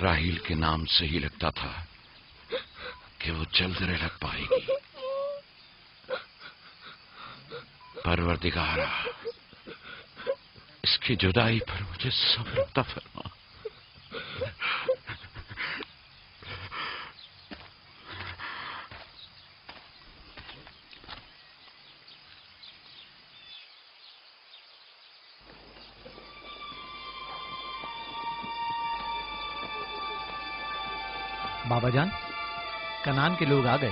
راہیل کے نام سے ہی لگتا تھا کہ وہ جلد رہ پائے گی۔ پروردگارا، اس کی جدائی پر مجھے صبر عطا فرما۔ بابا جان، کنعان کے لوگ آ گئے۔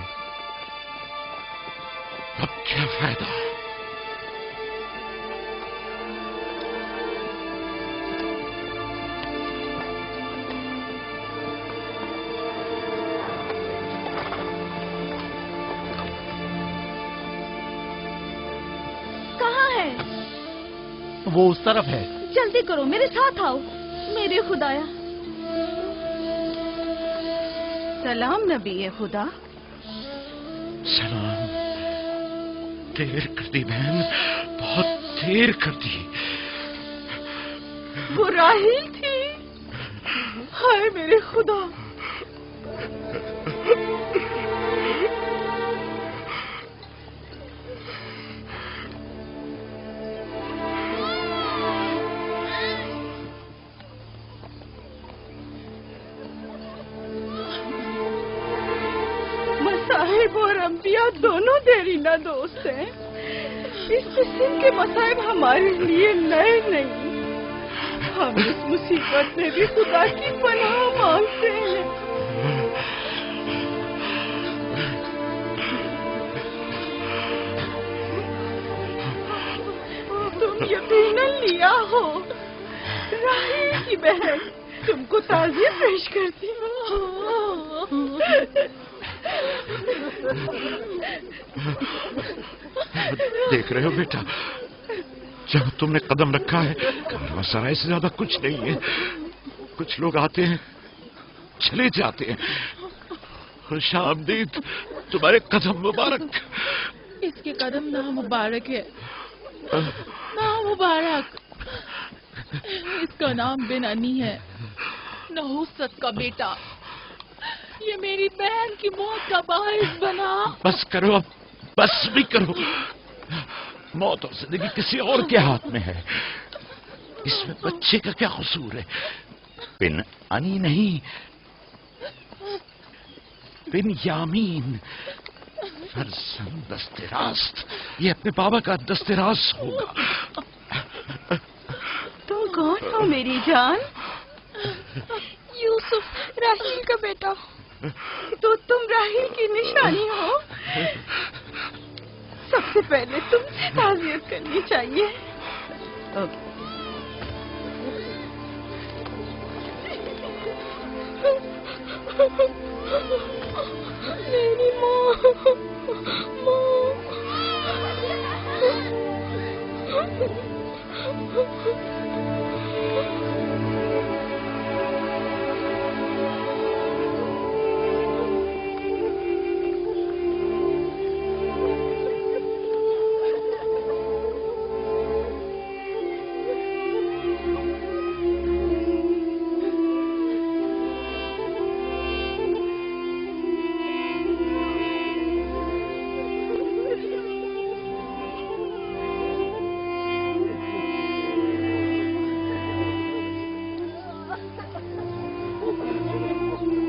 اب کیا فائدہ؟ کہاں ہے؟ وہ اس طرف ہے۔ جلدی کرو، میرے ساتھ آؤ۔ میرے خدایا۔ سلام نبی خدا۔ سلام۔ دیر کر دی بہن، بہت دیر کر دی۔ وہ راہیل تھی؟ ہائے میرے خدا! مصائب اور انبیاء دونوں دیرینہ دوست ہیں۔ اس قسم کے مصائب ہمارے لیے نئے نہیں۔ ہم اس مصیبت میں بھی خدا کی پناہ مانگتے ہیں۔ تم یقیناً لیا ہو، راہیل کی بہن تم کو تعزیت پیش کرتی ہوں۔ دیکھ رہے ہو بیٹا، جہاں تم نے قدم رکھا ہے کارواں سرائے سے زیادہ کچھ نہیں ہے۔ کچھ لوگ آتے ہیں، چلے جاتے ہیں۔ خوش آمدید تمہارے قدم مبارک۔ اس کے قدم نہ مبارک ہے، نہ مبارک۔ اس کا نام بنانی ہے، نحوست کا بیٹا۔ یہ میری بہن کی موت کا باعث بنا۔ بس کرو، اب بس بھی کرو۔ موت اور زندگی کسی اور کے ہاتھ میں ہے۔ اس میں بچے کا کیا قصور ہے؟ بن انی نہیں، بن یامین، فرزند دست راست۔ یہ اپنے بابا کا دست راست ہوگا۔ تم کون ہو میری جان؟ یوسف، راہیل کا بیٹا۔ تو تم راہیل کی نشانی ہو۔ سب سے پہلے تم سے تعزیت کرنی چاہیے۔ میری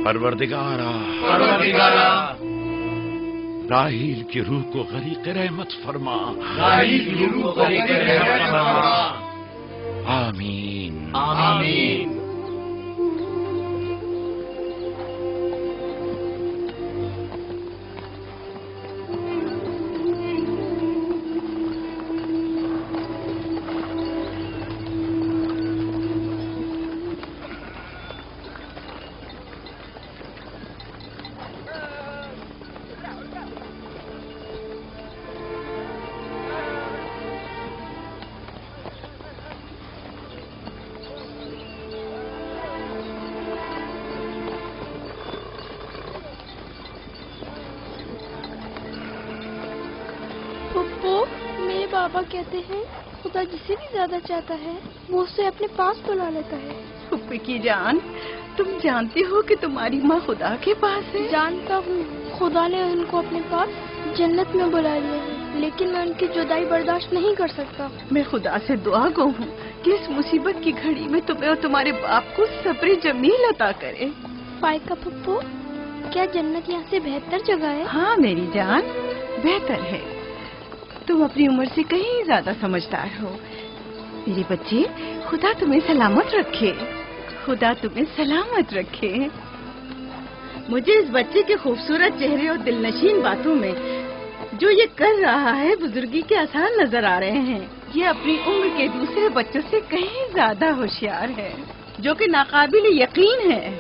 پروردگارا، راہیل کی روح کو غریق رحمت فرما۔ آمین آمین۔ بابا کہتے ہیں خدا جسے بھی زیادہ چاہتا ہے وہ اسے اپنے پاس بلا لیتا ہے۔ پھپھی کی جان، تم جانتی ہو کہ تمہاری ماں خدا کے پاس ہے؟ جانتا ہوں، خدا نے ان کو اپنے پاس جنت میں بلا لیا ہے، لیکن میں ان کی جدائی برداشت نہیں کر سکتا۔ میں خدا سے دعا گو ہوں کہ اس مصیبت کی گھڑی میں تمہیں اور تمہارے باپ کو صبر جمیل عطا کرے۔ فائقہ پھپھو، کیا جنت یہاں سے بہتر جگہ ہے؟ ہاں میری جان، بہتر ہے۔ تم اپنی عمر سے کہیں زیادہ سمجھدار ہو میری بچی۔ خدا تمہیں سلامت رکھے، خدا تمہیں سلامت رکھے۔ مجھے اس بچے کے خوبصورت چہرے اور دل نشین باتوں میں جو یہ کر رہا ہے بزرگی کے آثار نظر آ رہے ہیں۔ یہ اپنی عمر کے دوسرے بچوں سے کہیں زیادہ ہوشیار ہے، جو کہ ناقابل یقین ہے۔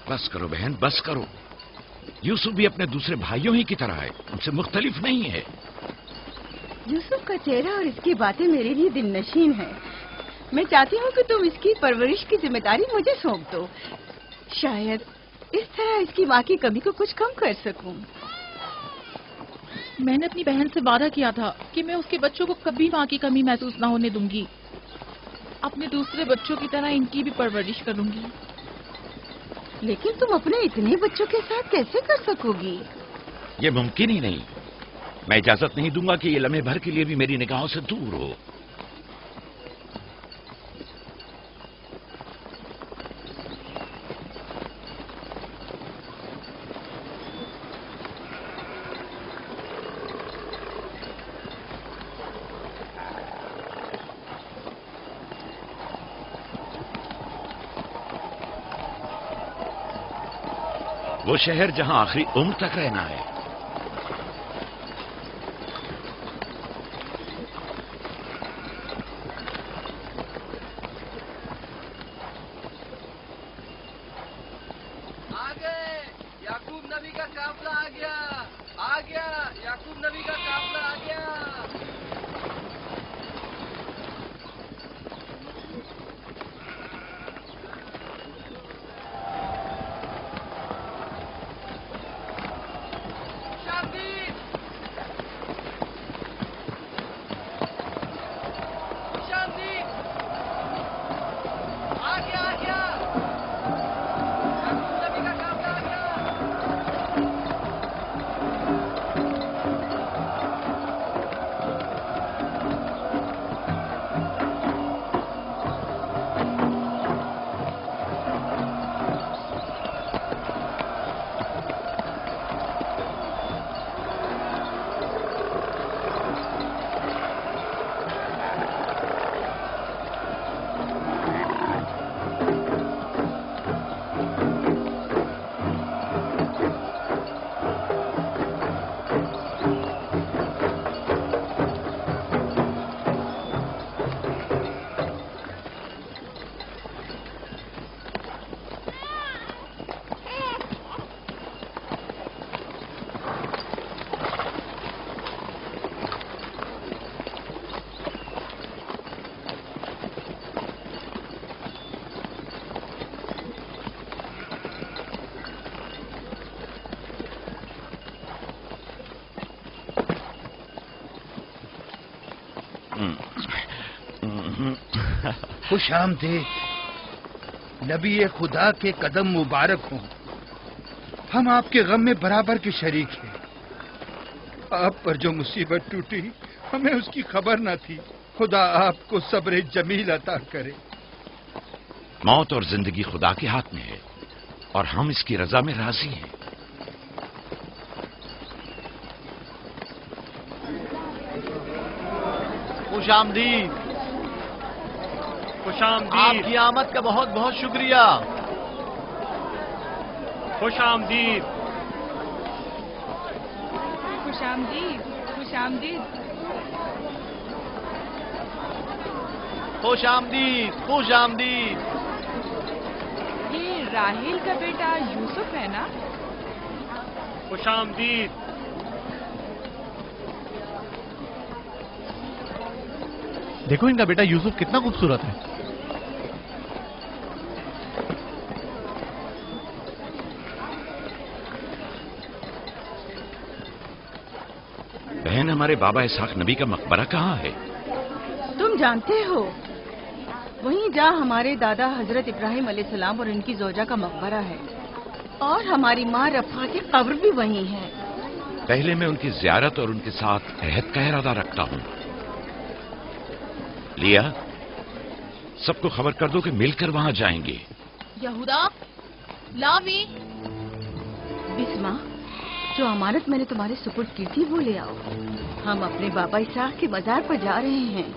بس کرو بہن، بس کرو۔ یوسف بھی اپنے دوسرے بھائیوں ہی کی طرح ہے، ان سے مختلف نہیں ہے۔ یوسف کا چہرہ اور اس کی باتیں میرے لیے دل نشین ہیں۔ میں چاہتی ہوں کہ تم اس کی پرورش کی ذمہ داری مجھے سونپ دو، شاید اس طرح اس کی ماں کی کمی کو کچھ کم کر سکوں۔ میں نے اپنی بہن سے وعدہ کیا تھا کہ میں اس کے بچوں کو کبھی ماں کی کمی محسوس نہ ہونے دوں گی۔ اپنے دوسرے بچوں کی طرح ان کی بھی پرورش کروں گی۔ لیکن تم اپنے اتنے بچوں کے ساتھ کیسے کر سکو گی؟ یہ ممکن ہی نہیں۔ میں اجازت نہیں دوں گا کہ یہ لمحے بھر کے لیے بھی میری نگاہوں سے دور ہو۔ وہ شہر جہاں آخری عمر تک رہنا ہے۔ یعقوب نبی کا قافلہ آ گیا، آ گیا، یعقوب نبی کا قافلہ آ گیا۔ خوش آمدید، نبی خدا کے قدم مبارک ہوں۔ ہم آپ کے غم میں برابر کے شریک ہیں۔ آپ پر جو مصیبت ٹوٹی ہمیں اس کی خبر نہ تھی۔ خدا آپ کو صبر جمیل عطا کرے۔ موت اور زندگی خدا کے ہاتھ میں ہے اور ہم اس کی رضا میں راضی ہیں۔ خوش آمدید، خوش آمدید، آپ کی آمد کا بہت بہت شکریہ۔ خوش آمدید، خوش آمدید، خوش آمدید۔ خوش آمدید، خوش آمدید۔ یہ راہیل کا بیٹا یوسف ہے نا؟ خوش آمدید، دیکھو ان کا بیٹا یوسف کتنا خوبصورت ہے۔ بہن، ہمارے بابا اسحاق نبی کا مقبرہ کہاں ہے؟ जानते हो, वहीं जहाँ हमारे दादा हजरत इब्राहिम अलैहिस्सलाम और इनकी जोजा का मकबरा है, और हमारी माँ रफ़ा की कब्र भी वहीं है। पहले मैं उनकी ज़ियारत और उनके साथ अहद का इरादा रखता हूँ। लिया, सबको खबर कर दो कि मिलकर वहां जाएंगे। यहूदा, लावी, बिस्मा, जो अमानत मैंने तुम्हारे सुपुर्द की थी वो ले आओ। हम अपने बाबा इसहाक के मजार पर जा रहे हैं।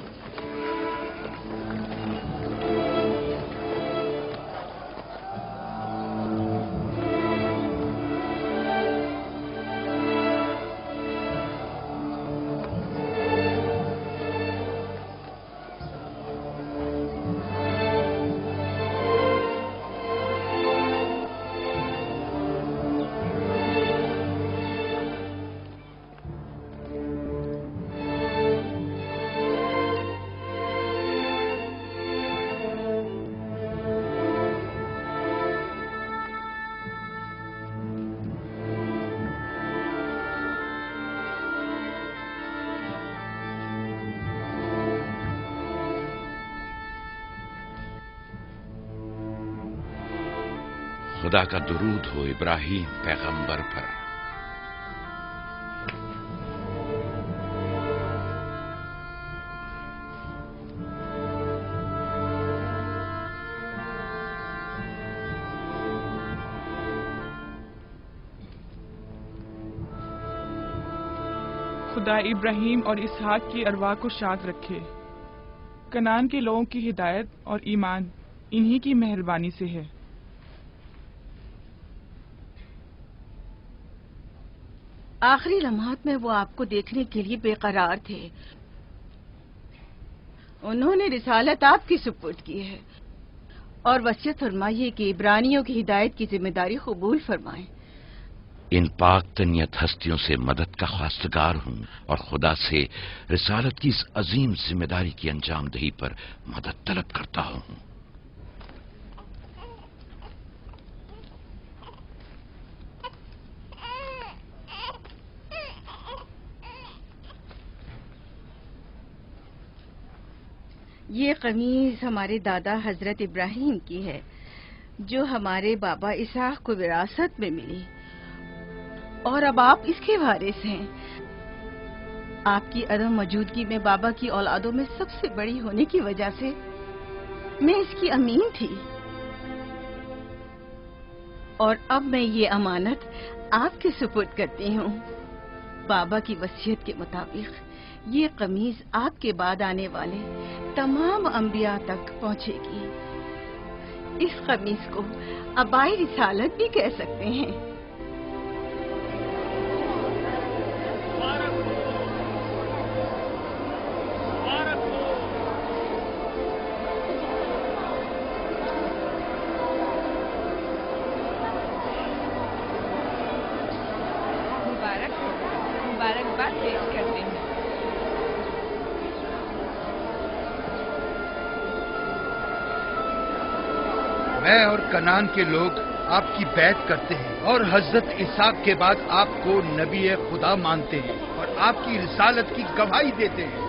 खुदा का दुरूद हो इब्राहिम पैगंबर पर। खुदा इब्राहिम और इसहाक की अरवाह को शाद रखे। कनान के लोगों की हिदायत और ईमान इन्हीं की मेहरबानी से है। आखिरी लम्हात में वो आपको देखने के लिए बेकरार थे। उन्होंने रिसालत आपकी सुपुर्द की है और वसीयत फरमाई है कि इब्रानियों की हिदायत की जिम्मेदारी कबूल फरमाएं। इन पाक तनियत हस्तियों से मदद का ख्वास्तगार हूँ और खुदा से रिसालत की इस अजीम जिम्मेदारी की अंजाम दही पर मदद तलब करता हूँ। ये कमीज हमारे दादा हजरत इब्राहिम की है, जो हमारे बाबा इसहाक को विरासत में मिली, और अब आप इसके वारिस हैं। आपकी अदम मौजूदगी में बाबा की औलादों में सबसे बड़ी होने की वजह से मैं इसकी अमीन थी, और अब मैं ये अमानत आपके सुपुर्द करती हूँ। बाबा की वसीयत के मुताबिक ये कमीज आपके बाद आने वाले तमाम अंबिया तक पहुँचेगी। इस कमीज को अबाई रिसालत भी कह सकते हैं। मुबारकबाद पेश करते हैं। मैं और कनान के लोग आपकी बैत करते हैं और हजरत इसहाक के बाद आपको नबी खुदा मानते हैं और आपकी रिसालत की गवाही देते हैं।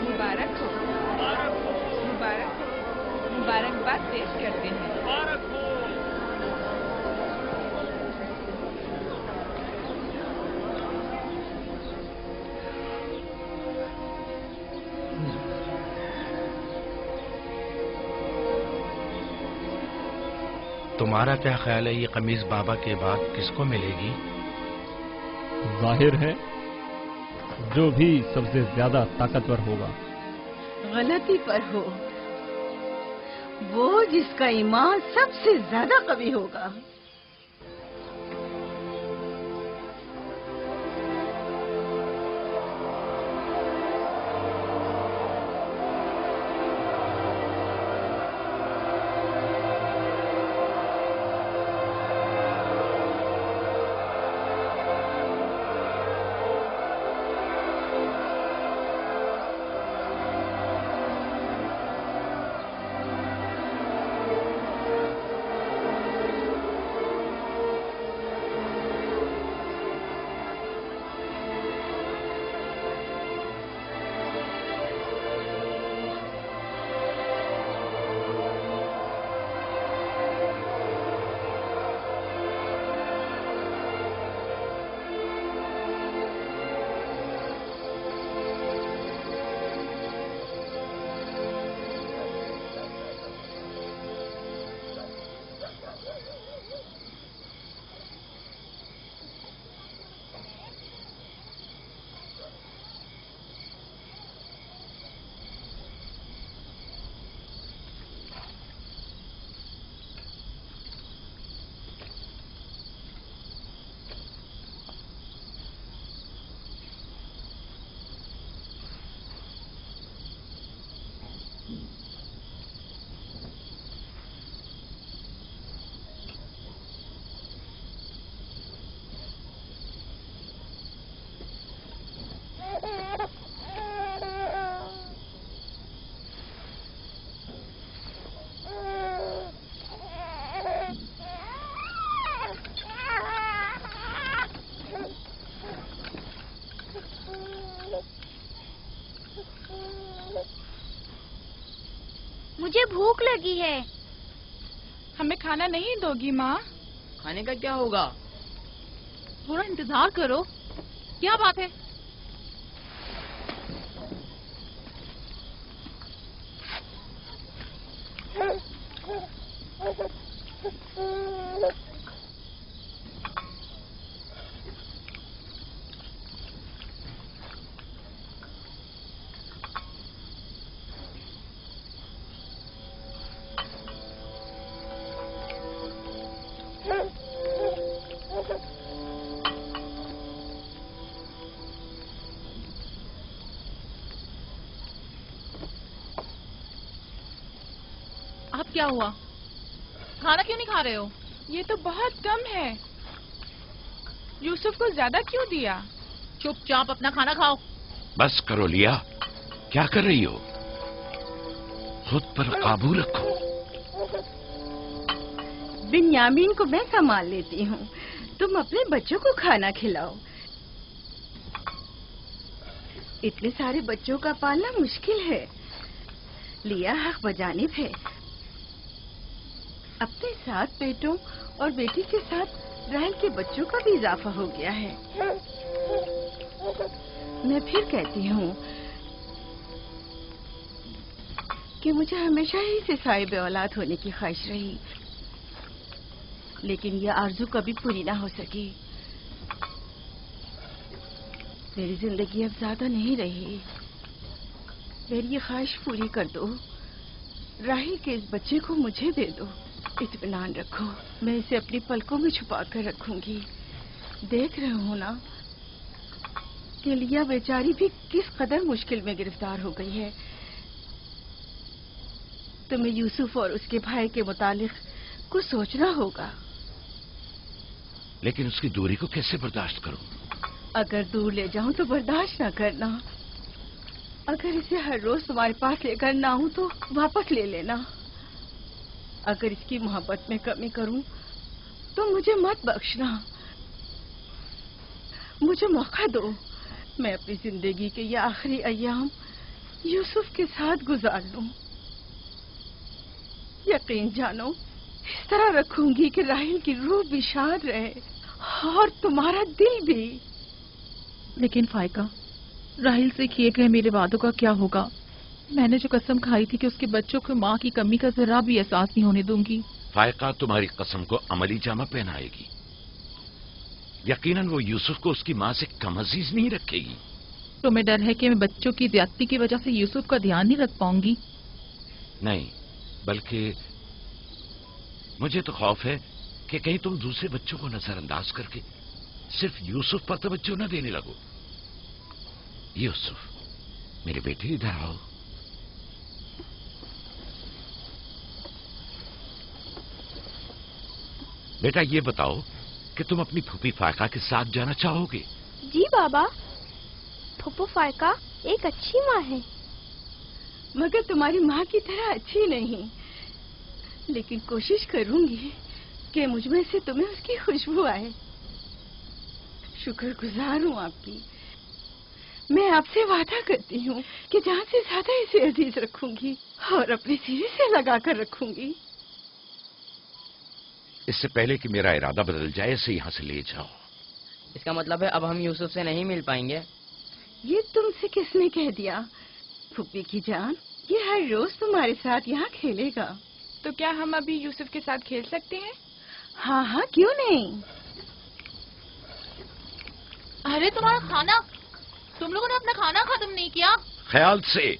मुबारक हो, मुबारकबाद पेश करते हैं। तुम्हारा क्या ख्याल है, ये कमीज बाबा के बाद किसको मिलेगी? जाहिर है जो भी सबसे ज्यादा ताकतवर होगा। गलती पर हो, वो जिसका ईमान सबसे ज्यादा कवी होगा। भूख लगी है। हमें खाना नहीं दोगी माँ? खाने का क्या होगा? थोड़ा इंतजार करो। क्या बात है? अब क्या हुआ? खाना क्यों नहीं खा रहे हो? ये तो बहुत कम है। यूसुफ को ज्यादा क्यों दिया? चुपचाप अपना खाना खाओ। बस करो लिया, क्या कर रही हो? खुद पर काबू रखो। बिन्यामीन को मैं संभाल लेती हूँ, तुम अपने बच्चों को खाना खिलाओ। इतने सारे बच्चों का पालना मुश्किल है। लिया हक बजानिब है। अपने 7 बेटों और बेटी के साथ राहल के बच्चों का भी इजाफा हो गया है। मैं फिर कहती हूँ कि मुझे हमेशा ही से साहिब औलाद होने की ख्वाहिश रही, लेकिन यह आरज़ू कभी पूरी ना हो सकी। मेरी जिंदगी अब ज्यादा नहीं रही। मेरी ये ख्वाहिश पूरी कर दो। राहिल के इस बच्चे को मुझे दे दो। इत्मीनान रखो, मैं इसे अपनी पलकों में छुपा कर रखूंगी। देख रहे हो ना कि लिया बेचारी भी किस कदर मुश्किल में गिरफ्तार हो गई है। तुम्हें यूसुफ और उसके भाई के मुतालिक कुछ सोचना होगा। लेकिन उसकी दूरी को कैसे बर्दाश्त करूं? अगर दूर ले जाऊं तो बर्दाश्त न करना। अगर इसे हर रोज तुम्हारे पास लेकर ना आऊं तो वापस ले लेना। अगर इसकी मोहब्बत में कमी करूं तो मुझे मत बख्शना। मुझे मौका दो, मैं अपनी जिंदगी के ये आखिरी अय्याम यूसुफ के साथ गुजार लूं। यकीन जानो, इस तरह रखूंगी कि राहिल की रूह भी शाद रहे और तुम्हारा दिल भी। लेकिन फायका, राहिल से किए गए मेरे वादों का क्या होगा? मैंने जो कसम खाई थी कि उसके बच्चों को माँ की कमी का जरा भी एहसास नहीं होने दूंगी। फायका तुम्हारी कसम को अमली जामा पहनाएगी। यकीनन वो यूसुफ को उसकी माँ से कम अजीज नहीं रखेगी। तुम्हें डर है कि मैं बच्चों की ज्यादती की वजह से यूसुफ का ध्यान नहीं रख पाऊंगी? नहीं, बल्कि मुझे तो खौफ है कि कहीं तुम दूसरे बच्चों को नजरअंदाज करके सिर्फ यूसुफ पर तवज्जो न देने लगो। यूसुफ, मेरे बेटे इधर आओ। बेटा, ये बताओ कि तुम अपनी फूफी फायका के साथ जाना चाहोगे? जी बाबा, फूफू फायका एक अच्छी माँ है। मगर तुम्हारी माँ की तरह अच्छी नहीं, लेकिन कोशिश करूंगी कि मुझमें से तुम्हें उसकी खुशबू आए। शुक्रगुजार हूँ आपकी। मैं आपसे वादा करती हूँ कि जहाँ से ज्यादा इसे अजीज रखूंगी और अपने सीने से लगा कर रखूंगी। इससे पहले कि मेरा इरादा बदल जाए, इसे यहाँ से ले जाओ। इसका मतलब है अब हम यूसुफ से नहीं मिल पाएंगे? ये तुमसे किसने कह दिया? फूफी की जान, ये हर रोज तुम्हारे साथ यहाँ खेलेगा। तो क्या हम अभी यूसुफ के साथ खेल सकते हैं? हाँ हाँ, क्यों नहीं। अरे तुम्हारा खाना, तुम लोगों ने अपना खाना खत्म नहीं किया? ख्याल से।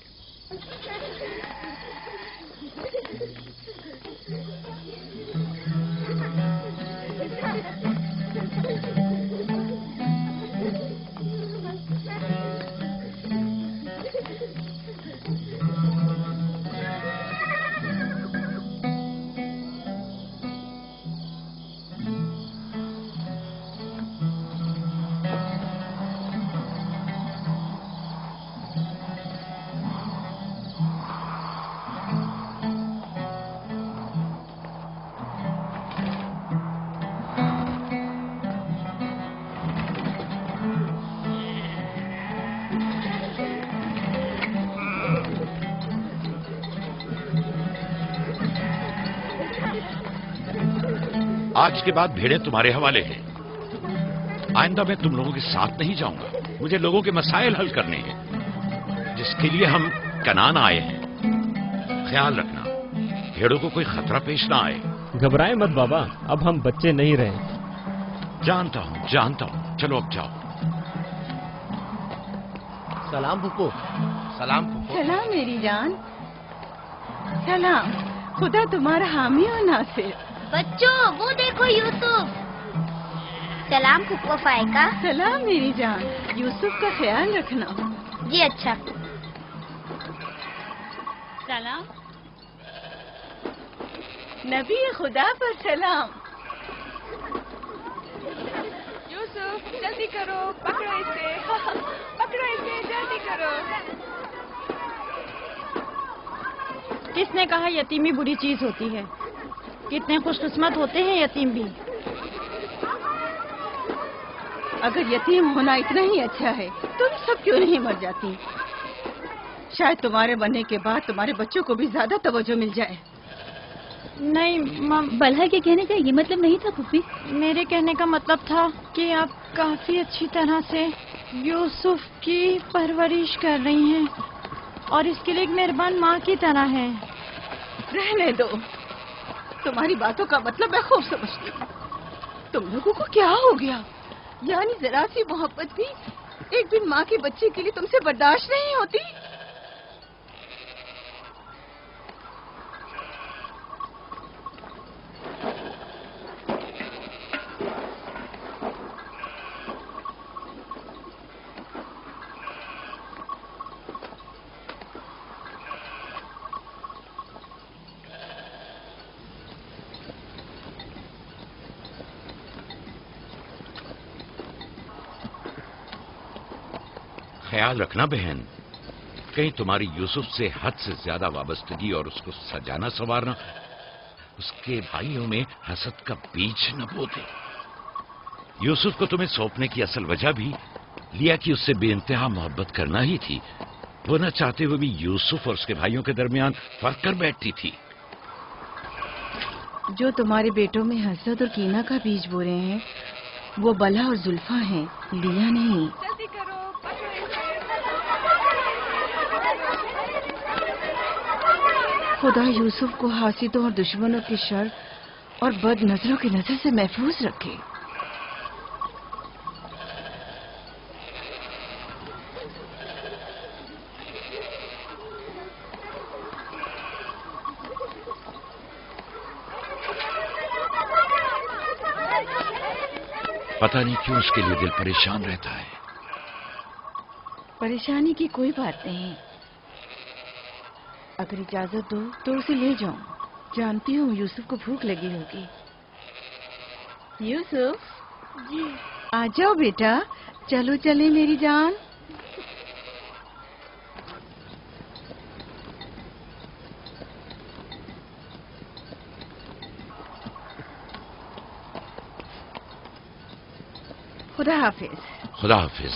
आज के बाद भेड़ें तुम्हारे हवाले हैं। आइंदा मैं तुम लोगों के साथ नहीं जाऊंगा। मुझे लोगों के मसाइल हल करने हैं, जिसके लिए हम कनान आए हैं। ख्याल रखना भेड़ों को कोई खतरा पेश ना आए। घबराए मत बाबा, अब हम बच्चे नहीं रहे। जानता हूं। चलो अब जाओ। सलाम फुप्पो। सलाम फुप्पो। सलाम मेरी जान। सलाम। खुदा तुम्हारा हामी हो नासिर। बच्चों वो देखो यूसुफ। सलाम फुप्पो फायका। सलाम मेरी जान। यूसुफ का ख्याल रखना। जी अच्छा। सलाम। नबी खुदा पर सलाम। यूसुफ जल्दी करो, पकड़ो इसे। पकड़ो इसे, जल्दी करो। किसने कहा यतीमी बुरी चीज होती है? कितने खुशकिस्मत होते हैं यतीम भी। अगर यतीम होना इतना ही अच्छा है, तुम सब क्यों नहीं मर जाती? शायद तुम्हारे बनने के बाद तुम्हारे बच्चों को भी ज्यादा तवज्जो मिल जाए। नहीं बल्हा के कहने का ये मतलब नहीं था पुप्पी। मेरे कहने का मतलब था कि आप काफी अच्छी तरह से यूसुफ की परवरिश कर रही हैं और इसके लिए एक मेहरबान माँ की तरह हैं। रहने दो, तुम्हारी बातों का मतलब मैं खूब समझती हूँ। तुम लोगों को क्या हो गया? यानी जरा सी मोहब्बत भी एक दिन माँ के बच्चे के लिए तुमसे बर्दाश्त नहीं होती? ख्याल रखना बहन, कहीं तुम्हारी यूसुफ से हद से ज्यादा वाबस्तगी और उसको सजाना संवारना उसके भाइयों में हसद का बीज न बो दे। यूसुफ को तुम्हें सौंपने की असल वजह भी लिया कि उससे बेइंतहा मोहब्बत करना ही थी। वो न चाहते हुए भी यूसुफ और उसके भाइयों के दरमियान फर्क कर बैठती थी। जो तुम्हारे बेटों में हसद और कीना का बीज बो रहे हैं वो बला और जुल्फा हैं, लिया नहीं। जल्दी करो, पकड़ो इसे। खुदा यूसुफ को हासिदों और दुश्मनों के शर और बद नजरों की नजर से महफूज रखे। पता नहीं क्यों उसके लिए दिल परेशान रहता है। परेशानी की कोई बात नहीं। अगर इजाजत दो तो उसे ले जाऊं। जानती हूँ यूसुफ को भूख लगी होगी। यूसुफ जी, आ जाओ बेटा, चलो चले मेरी जान। खुदा हाफिज। खुदा हाफिज।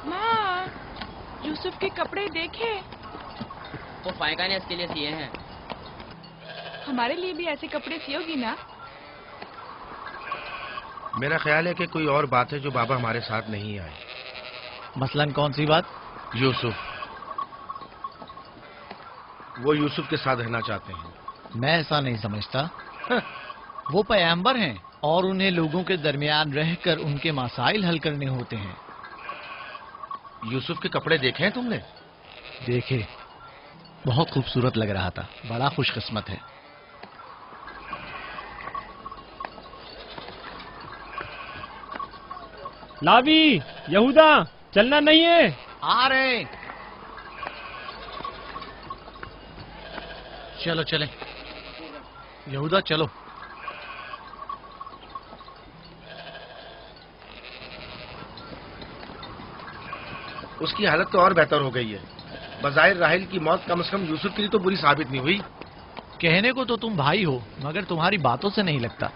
माँ, यूसुफ के कपड़े देखे? वो फायका ने इसके लिए सिए हैं। हमारे लिए भी ऐसे कपड़े सियोगी ना? मेरा ख्याल है कि कोई और बात है जो बाबा हमारे साथ नहीं आए। मसलन कौन सी बात? यूसुफ। वो यूसुफ के साथ रहना चाहते हैं। मैं ऐसा नहीं समझता। वो पैगंबर हैं और उन्हें लोगों के दरमियान रहकर उनके मसाइल हल करने होते हैं। यूसुफ के कपड़े देखे हैं तुमने? देखे, बहुत खूबसूरत लग रहा था। बड़ा खुशकिस्मत है। लावी, यहूदा, चलना नहीं है। आ रहे। चलो चले। यहूदा चलो। उसकी हालत तो और बेहतर हो गई है। बज़ाहिर राहिल की मौत कम से कम यूसुफ के लिए तो बुरी साबित नहीं हुई। कहने को तो तुम भाई हो, मगर तुम्हारी बातों से नहीं लगता।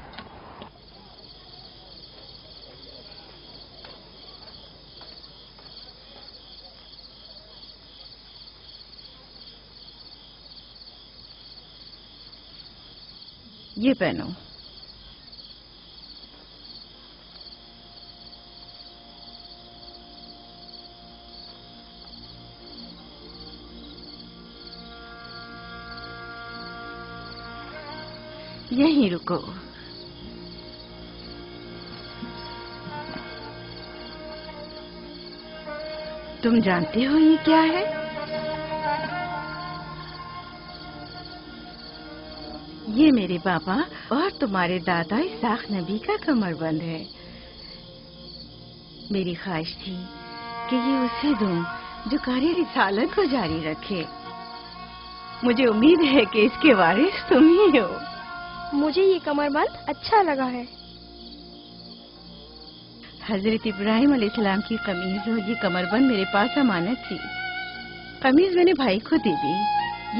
یہ پہنو. یہیں رکو. تم جانتے ہو یہ کیا ہے؟ یہ میرے بابا اور تمہارے دادا اسحاق نبی کا کمر بند ہے. میری خواہش تھی کہ یہ اسے دوں جو کار رسالت کو جاری رکھے. مجھے امید ہے کہ اس کے وارث تم ہی ہو. مجھے یہ کمر بند اچھا لگا ہے. حضرت ابراہیم علیہ السلام کی قمیض اور یہ کمر بند میرے پاس امانت تھی. قمیض میں نے بھائی کو دے دی.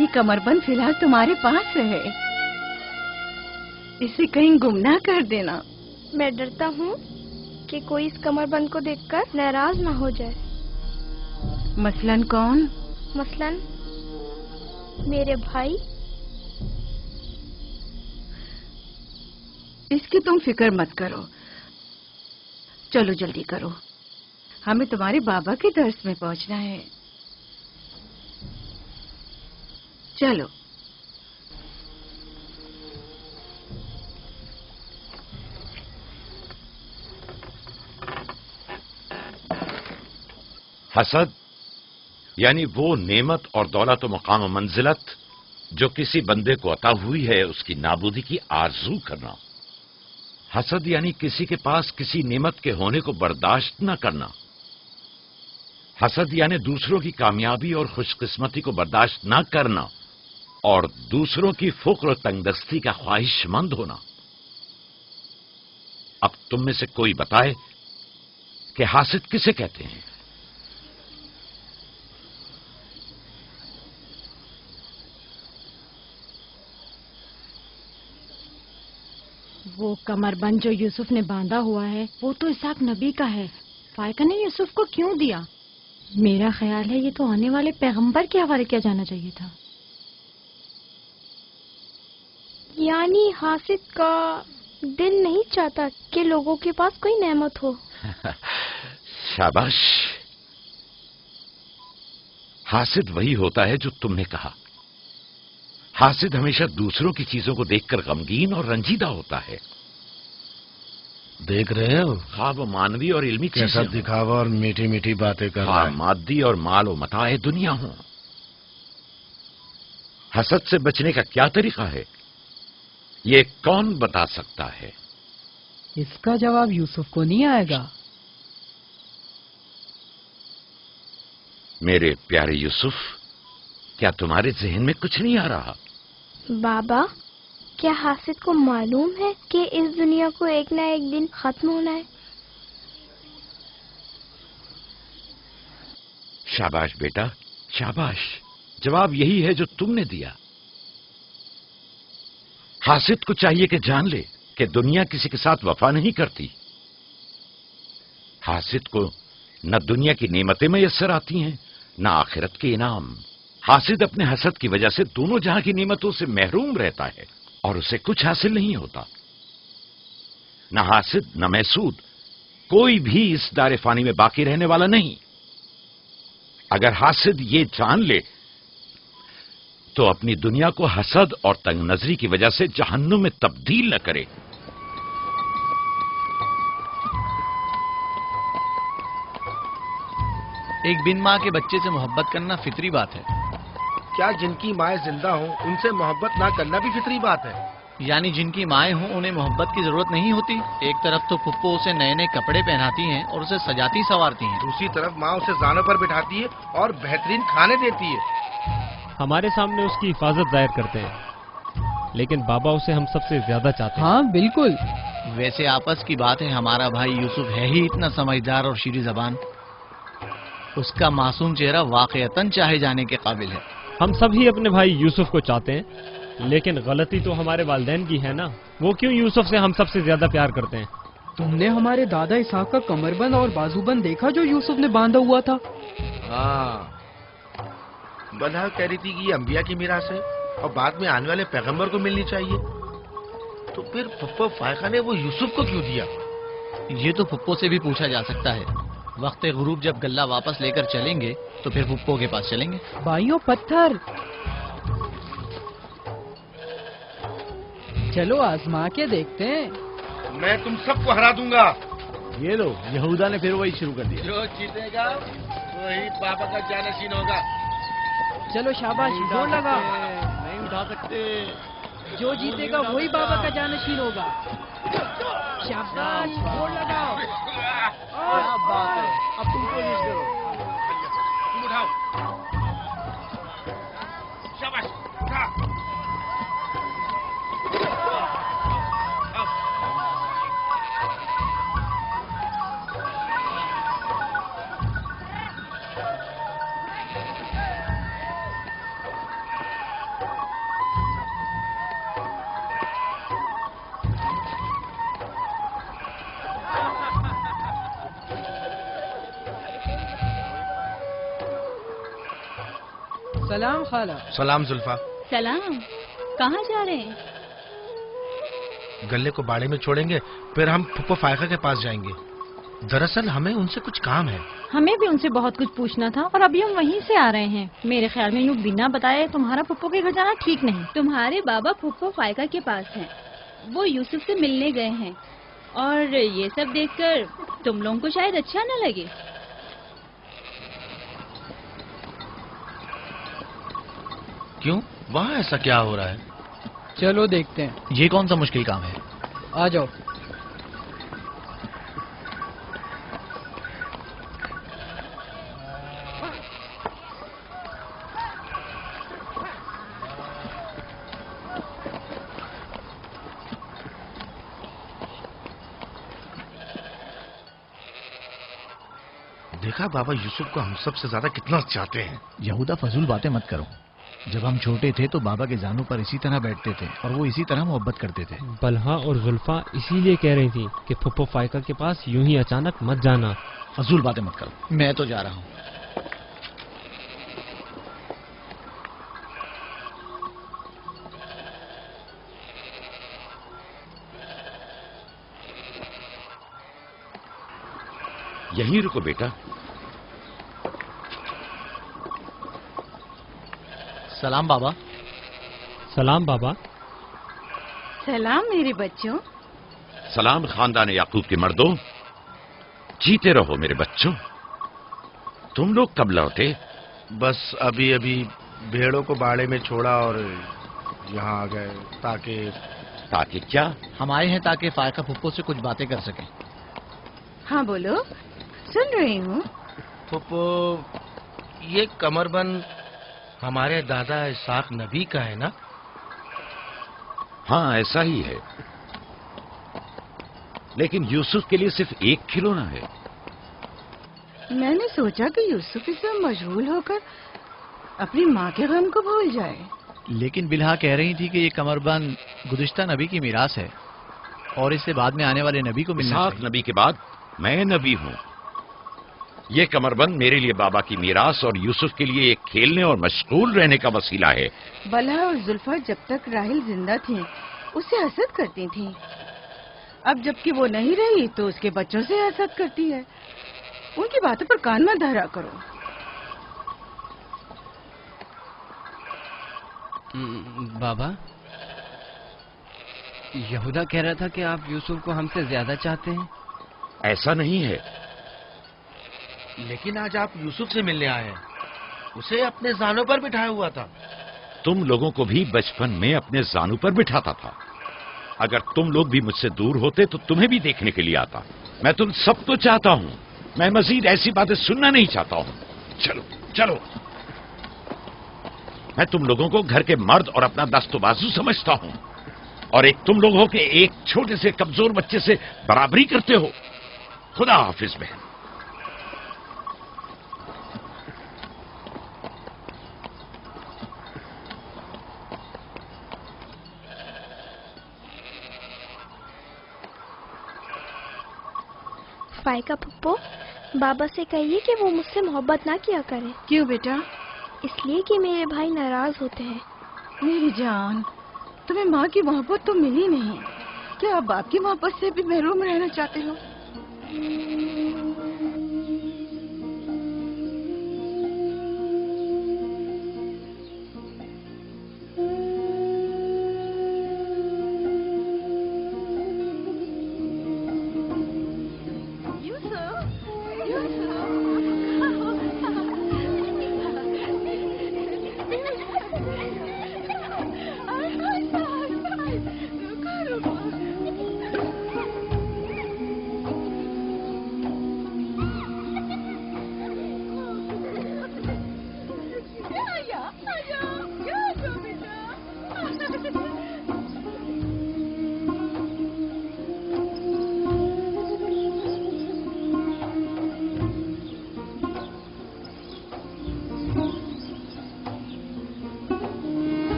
یہ کمر بند فی الحال تمہارے پاس ہے. اسے کہیں گم نہ کر دینا. میں ڈرتا ہوں کہ کوئی اس کمر بند کو دیکھ کر ناراض نہ ہو جائے. مثلاً کون؟ مثلاً میرے بھائی. اس کی تم فکر مت کرو. چلو جلدی کرو، ہمیں تمہارے بابا کے درس میں پہنچنا ہے. چلو. حسد یعنی وہ نعمت اور دولت و مقام و منزلت جو کسی بندے کو عطا ہوئی ہے اس کی نابودی کی آرزو کرنا. حسد یعنی کسی کے پاس کسی نعمت کے ہونے کو برداشت نہ کرنا. حسد یعنی دوسروں کی کامیابی اور خوش قسمتی کو برداشت نہ کرنا اور دوسروں کی فقر و تنگدستی کا خواہش مند ہونا. اب تم میں سے کوئی بتائے کہ حاسد کسے کہتے ہیں؟ وہ کمر بند جو یوسف نے باندھا ہوا ہے وہ تو اسحاق نبی کا ہے. فائقہ نے یوسف کو کیوں دیا؟ میرا خیال ہے یہ تو آنے والے پیغمبر کے حوالے کیا جانا چاہیے تھا. یعنی حاسد کا دل نہیں چاہتا کہ لوگوں کے پاس کوئی نعمت ہو. شاباش. حاسد وہی ہوتا ہے جو تم نے کہا. حاسد ہمیشہ دوسروں کی چیزوں کو دیکھ کر غمگین اور رنجیدہ ہوتا ہے. دیکھ رہے ہو خواب و مانوی اور علمی کیسا دکھاوا اور میٹھی میٹھی باتیں کر رہا ہے. مادی اور مال و متاع دنیا ہوں. حسد سے بچنے کا کیا طریقہ ہے یہ کون بتا سکتا ہے؟ اس کا جواب یوسف کو نہیں آئے گا. میرے پیارے یوسف، کیا تمہارے ذہن میں کچھ نہیں آ رہا؟ بابا، کیا حاسد کو معلوم ہے کہ اس دنیا کو ایک نہ ایک دن ختم ہونا ہے؟ شاباش بیٹا، شاباش. جواب یہی ہے جو تم نے دیا. حاسد کو چاہیے کہ جان لے کہ دنیا کسی کے ساتھ وفا نہیں کرتی. حاسد کو نہ دنیا کی نعمتیں میسر آتی ہیں نہ آخرت کے انعام. حاسد اپنے حسد کی وجہ سے دونوں جہاں کی نعمتوں سے محروم رہتا ہے اور اسے کچھ حاصل نہیں ہوتا. نہ حاسد نہ محسود کوئی بھی اس دار فانی میں باقی رہنے والا نہیں. اگر حاسد یہ جان لے تو اپنی دنیا کو حسد اور تنگ نظری کی وجہ سے جہنم میں تبدیل نہ کرے. ایک بن ماں کے بچے سے محبت کرنا فطری بات ہے. کیا جن کی مائیں زندہ ہوں ان سے محبت نہ کرنا بھی فطری بات ہے؟ یعنی جن کی مائیں ہوں انہیں محبت کی ضرورت نہیں ہوتی. ایک طرف تو پھپھو اسے نئے نئے کپڑے پہناتی ہیں اور اسے سجاتی سنوارتی ہیں، دوسری طرف ماں اسے زانوں پر بٹھاتی ہے اور بہترین کھانے دیتی ہے. ہمارے سامنے اس کی حفاظت ظاہر کرتے ہیں لیکن بابا اسے ہم سب سے زیادہ چاہتے ہیں. ہاں بالکل. ویسے آپس کی بات ہے ہمارا بھائی یوسف ہے ہی اتنا سمجھدار اور شیریں زبان. اس کا معصوم چہرہ واقعتاً چاہے جانے کے قابل ہے. ہم سب ہی اپنے بھائی یوسف کو چاہتے ہیں لیکن غلطی تو ہمارے والدین کی ہے نا. وہ کیوں یوسف سے ہم سب سے زیادہ پیار کرتے ہیں؟ تم نے ہمارے دادا اسحاق کا کمر بند اور بازو بند دیکھا جو یوسف نے باندھا ہوا تھا؟ ہاں، بلہا کہہ رہی تھی کہ یہ انبیاء کی میراث ہے اور بعد میں آنے والے پیغمبر کو ملنی چاہیے. तो फिर पप्पो फायका ने वो यूसुफ को क्यों दिया? ये तो पुप्पो से भी पूछा जा सकता है। वक्त गुरूब जब गल्ला वापस लेकर चलेंगे तो फिर पुप्पो के पास चलेंगे। भाइयों पत्थर, चलो आजमा के देखते हैं। मैं तुम सबको हरा दूंगा। ये लो, यहूदा ने फिर वही शुरू कर दिया। जो जीतेगा वही बाबा का जानशीन होगा। चलो शाबाश, जोर लगा। नहीं उठा सकते। जो जीतेगा वही बाबा का जानशीन होगा। शाबाश, जोर लगाओ। क्या बात है, अब तुम कोशिश करो। तुम उठाओ। शाबाश, उठा। सलाम खाला। सलाम जुल्फा। सलाम। कहाँ जा रहे हैं? गल्ले को बाड़े में छोड़ेंगे, फिर हम फुप्पो फायका के पास जाएंगे। दरअसल हमें उनसे कुछ काम है। हमें भी उनसे बहुत कुछ पूछना था और अभी हम वहीं से आ रहे हैं। मेरे ख्याल में यूँ बिना बताए तुम्हारा पुप्पो के घर जाना ठीक नहीं। तुम्हारे बाबा फुप्पो फायका के पास हैं। वो यूसुफ से मिलने गए हैं और ये सब देखकर तुम लोगों को शायद अच्छा न लगे। क्यों? वहाँ ऐसा क्या हो रहा है? चलो देखते हैं। ये कौन सा मुश्किल काम है? आ जाओ। देखा बाबा यूसुफ को हम सबसे ज्यादा कितना चाहते हैं। यहूदा फजूल बातें मत करो। जब हम छोटे थे तो बाबा के जानों पर इसी तरह बैठते थे और वो इसी तरह मोहब्बत करते थे। बलहा और जुल्फा इसीलिए कह रही थी कि फुप्पो फायका के पास यूं ही अचानक मत जाना। फजूल बातें मत करो, मैं तो जा रहा हूँ। यहीं रुको बेटा। सलाम बाबा। सलाम बाबा। सलाम मेरे बच्चों। सलाम खानदान याकूब के मर्दों। जीते रहो मेरे बच्चों। तुम लोग कब लौटे? बस अभी अभी भेड़ों को बाड़े में छोड़ा और यहाँ आ गए। ताकि क्या? हम आए हैं ताकि फायका फुप्पो से कुछ बातें कर सकें। हाँ बोलो, सुन रही हूँ। फुप्पो, ये कमरबंद हमारे दादा इसाक नबी का है ना? हाँ ऐसा ही है, लेकिन यूसुफ के लिए सिर्फ एक खिलौना है। मैंने सोचा कि यूसुफ इसमें मशगूल होकर अपनी माँ के गम को भूल जाए। लेकिन बिलहा कह रही थी कि ये कमरबंद गुज़िश्ता नबी की मीरास है और इससे बाद में आने वाले नबी को मिलना चाहिए। नबी के बाद मैं नबी हूँ। ये कमरबंद मेरे लिए बाबा की मीरास और यूसुफ के लिए एक खेलने और मशगूल रहने का वसीला है। बलहा और जुल्फा जब तक राहिल जिंदा थी उससे हसद करती थी। अब जबकि वो नहीं रही तो उसके बच्चों से हसद करती है। उनकी बातों पर कान मत धरा करो। बाबा, यहूदा कह रहा था कि आप यूसुफ को हमसे ज्यादा चाहते हैं। ऐसा नहीं है। लेकिन आज आप यूसुफ से मिलने आए हैं। उसे अपने जानों पर बिठाया हुआ था। तुम लोगों को भी बचपन में अपने जानों पर बिठाता था। अगर तुम लोग भी मुझसे दूर होते तो तुम्हें भी देखने के लिए आता। मैं तुम सबको चाहता हूँ। मैं मजीद ऐसी बातें सुनना नहीं चाहता हूँ। चलो चलो। मैं तुम लोगों को घर के मर्द और अपना दस्तबाजू समझता हूँ और एक तुम लोग हो के एक छोटे से कमजोर बच्चे से बराबरी करते हो। खुदा हाफिज बहन। फायका फुप्पो, बाबा से कहिए कि वो मुझसे मोहब्बत ना किया करे। क्यों बेटा? इसलिए कि मेरे भाई नाराज होते हैं। मेरी जान, तुम्हें माँ की मोहब्बत तो मिली नहीं। क्या आप बाप की मोहब्बत से भी महरूम रहना चाहते हो?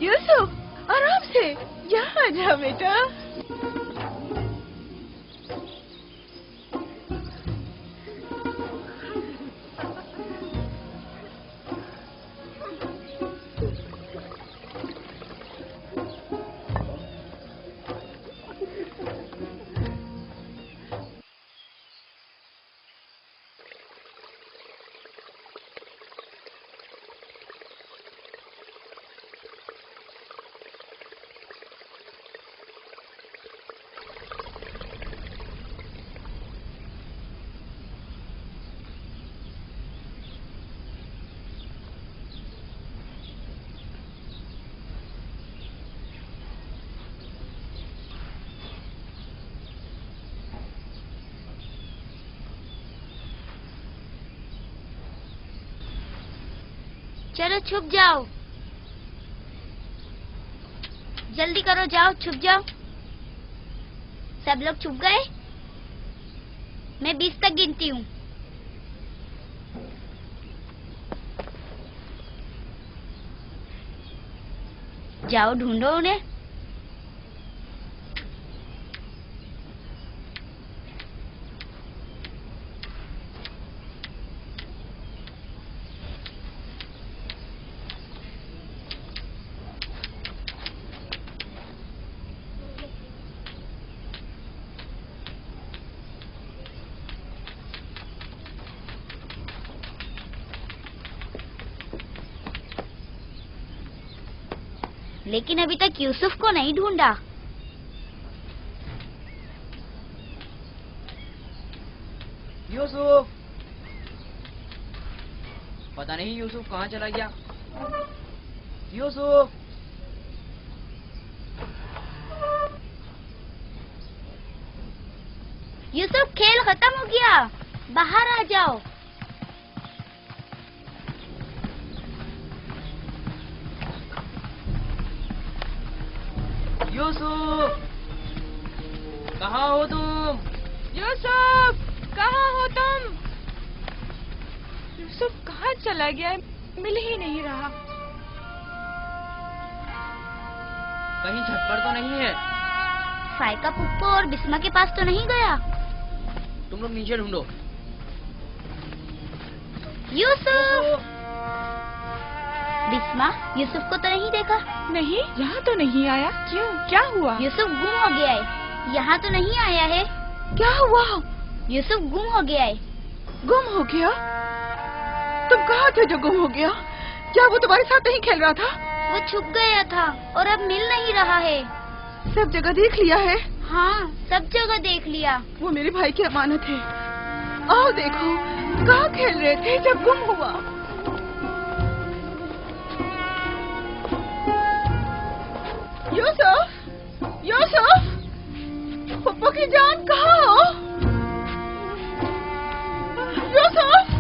यूसुफ, आराम से, यहाँ आ जा बेटा। चलो छुप जाओ, जल्दी करो, जाओ छुप जाओ। सब लोग छुप गए? मैं 20 तक गिनती हूँ। जाओ ढूंढो उन्हें। लेकिन अभी तक यूसुफ को नहीं ढूंढा। यूसुफ, पता नहीं यूसुफ कहाँ चला गया। यूसुफ, यूसुफ, खेल खत्म हो गया, बाहर आ जाओ। यूसुफ, कहाँ हो तुम? यूसुफ, कहाँ हो तुम? यूसुफ कहाँ चला गया है? मिल ही नहीं रहा। कहीं छत पर तो नहीं है? फाइका पुप्पो और बिस्मा के पास तो नहीं गया? तुम लोग नीचे ढूंढो। यूसुफ, बिस्मा, यूसुफ को तो नहीं देखा? नहीं, यहाँ तो नहीं आया। क्यों, क्या हुआ? यूसुफ गुम हो गया है, यहाँ तो नहीं आया है। क्या हुआ? यूसुफ गुम हो गया है। गुम हो गया? तुम कहाँ थे जो गुम हो गया? क्या वो तुम्हारे साथ नहीं खेल रहा था? वो छुप गया था और अब मिल नहीं रहा है। सब जगह देख लिया है? हाँ, सब जगह देख लिया। वो मेरे भाई की अमानत है। आओ देखो, कहाँ खेल रहे थे जब गुम हुआ? यूसुफ, यूसुफ, पप्पू की जान कहाँ हो? यूसुफ,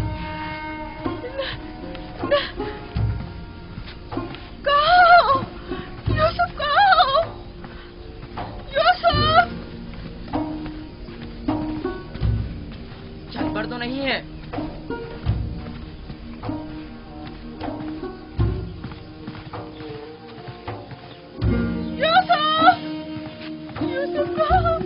नहीं है। यूसुफ कहाँ?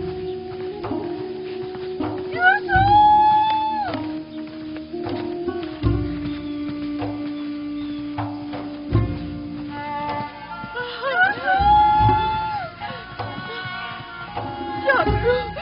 क्या करूं?